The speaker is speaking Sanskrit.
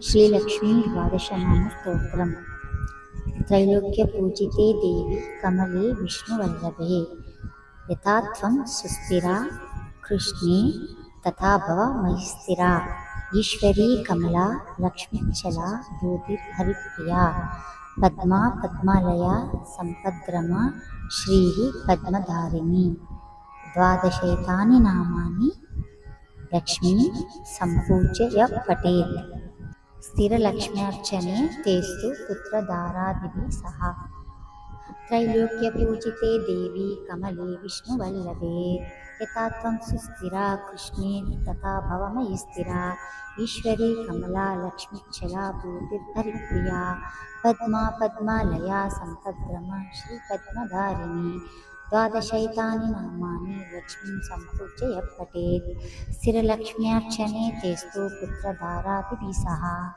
श्रीलक्ष्मी द्वादशनामस्तोत्रम्। त्रैलोक्यपूजिते देवी कमले विष्णुवल्लभे, यथा त्वं सुस्थिरा कृष्णे तथा भव मयि स्थिरा। ईश्वरी कमला लक्ष्मीचला भूतिर्हरिप्रिया, पद्मा पद्मालया सम्पद्रमा श्रीः पद्मधारिणी। द्वादशैतानि नामानि लक्ष्मीं सम्पूज्य यः पठेत्, स्थिरलक्ष्म्यार्चने तेस्तु पुत्रदारादिभिः सह। त्रैलोक्यपूजिते देवी कमले विष्णुवल्लभे, यथा त्वं सुस्थिरा कृष्णे तथा भव मयि स्थिरा। ईश्वरी कमला लक्ष्मीचला भूतिर्हरिप्रिया, पद्मा पद्मालया सम्पद्रमा श्रीपद्मधारिणी। द्वादशैतानि नामानि लक्ष्मीं सम्पूज्य यः पठेत्, स्थिरलक्ष्म्यार्चने तेस्तु पुत्रदारादिभिः सह।